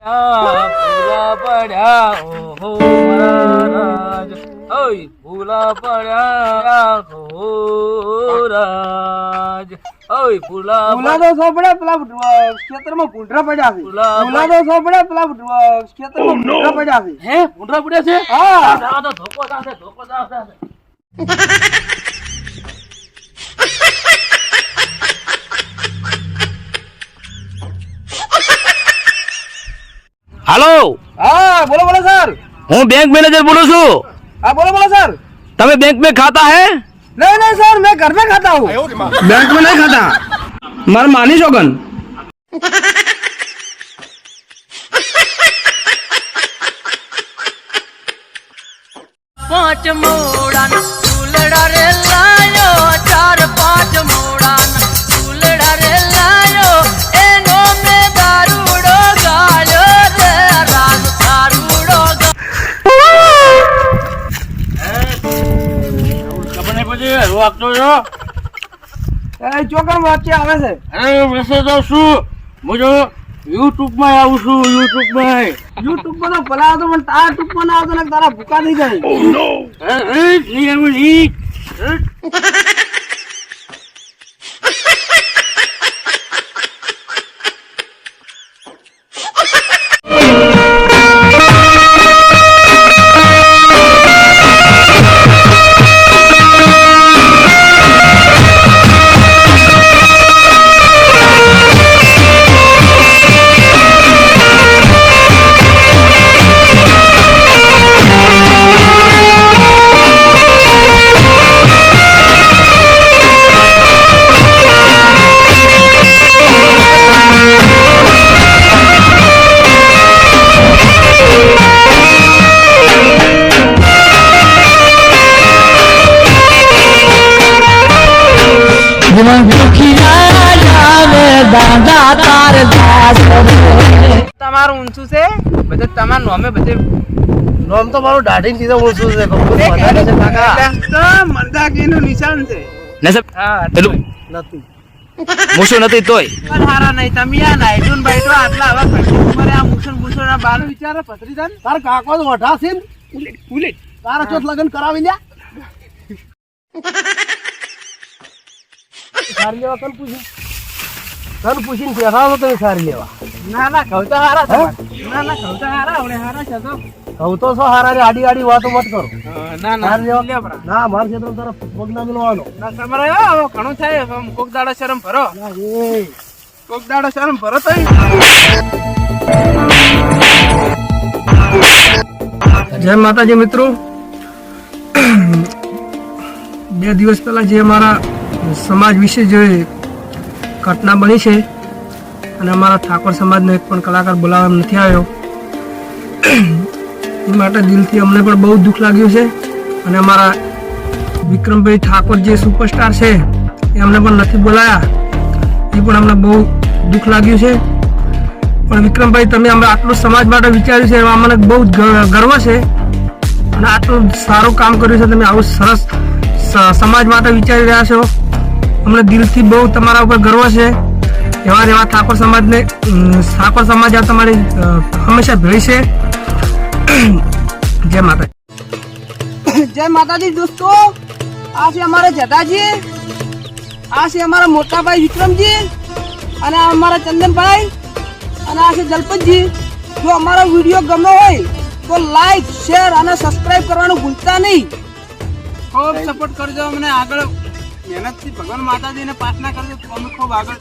ભૂલા પડ્યા ઓહો રાજ, ઓય ભૂલા પડ્યા હો રાજ, ઓય ભૂલા તો સોપડે પેલા ખેતરમાં ભૂંડરા પડ્યા છે. ભૂલા તો સોપડે પેલા ખેતરમાં ભૂંડરા પડ્યા છે. હે ભૂંડરા પડ્યા છે? હા તો ધોકો જાશે. હાલો, હા બોલો બોલો સર. હું બેંક મેનેજર બોલું છું. હા બોलो बोलो सर. તમે बैंक में खाता है? नहीं नहीं सर, मैं घर में खाता हूँ. बैंक में नहीं खाता. मार मानी शोगन. पांच मोड़न फूलड़ा रे लायो, चार पांच मोड़न फूलड़ा रे लायो, एनो में दारूड़ो गालो रे राम दारूड़ो ચોકન વચ્ચે આવે છે. યુટ્યુબ માં આવું છું. યુટ્યુબ પર તો ભલા હતો પણ તારા ટૂંક માં ના આવતો ને તારા ભૂકા થઈ જાય. તમારું ઊંચું છે બધે, તમારું નોમે બધે નામ તો મારું દાઢી થી ઓછું છે. મંદાકીનું નિશાન છે. પેલું નથી મૂછું નથી તોય હારા નહીં. તમે આ નાઈટુન બાઈટો આટલા આવા ખર્ચી ઉંમરે આ મૂછન મૂછો ના બાર વિચારે પથરી થાય. તાર કાકો તો વઢા છે ને. ઉલે તારા ચોથ લગન કરાવી લ્યા. સારી લેવા કન પૂછ્યું? કન પૂછીને બેઠા છો તમે સારી લેવા? ના ના ખવતા હારા છે. ના ના ખવતા હારા આવડે હારા છે તો. કહું તો છો હારા રે આડી આડી વાતો મત કરો. ના ના સારી લેવા લે બરા. ના માર ક્ષેત્ર તરફ પગ ના મિલવાનો. ના તમારે આવો ઘણું થાય. કોક દાડો શરમ ભરો. કોક દાડો શરમ ભરો તો જય માતાજી મિત્રો. 2 દિવસ પહેલા જે અમારા સમાજ વિશે જે ઘટના બની છે અને અમારા ઠાકોર સમાજનો એક પણ કલાકાર બોલાવવામાં નથી આવ્યો, એ માટે દિલથી અમને પણ બહુ દુઃખ લાગ્યું છે. અને અમારા વિક્રમભાઈ ઠાકોર જે સુપરસ્ટાર છે એ અમને પણ નથી બોલાયા, એ પણ અમને બહુ દુઃખ લાગ્યું છે. પણ વિક્રમભાઈ તમે અમે આટલું સમાજ માટે વિચાર્યું છે એમાં અમને બહુ ગર્વ છે અને આટલું સારું કામ કર્યું છે. તમે આવું સરસ સમાજ માટે વિચારી રહ્યા છો, અમને દિલથી બહુ તમારા ઉપર ગર્વ છે. એવા એવા ઠાકોર સમાજને ઠાકોર સમાજ આ તમારી હંમેશા ભેળી છે. જય માતાજી. જય માતાજી દોસ્તો. આ છે અમારા જટાજી, આ છે અમારા મોટાભાઈ વિક્રમજી અને આ અમારા ચંદનભાઈ અને આ છે જલપતજી. જો અમારો વિડીયો ગમ્યો હોય તો લાઈક શેર અને સબસ્ક્રાઇબ કરવાનું ભૂલતા નહીં. ખૂબ સપોર્ટ કરજો અમને. આગળ મહેનતથી ભગવાન માતાજીને પ્રાર્થના કરજો અમે ખૂબ આગળ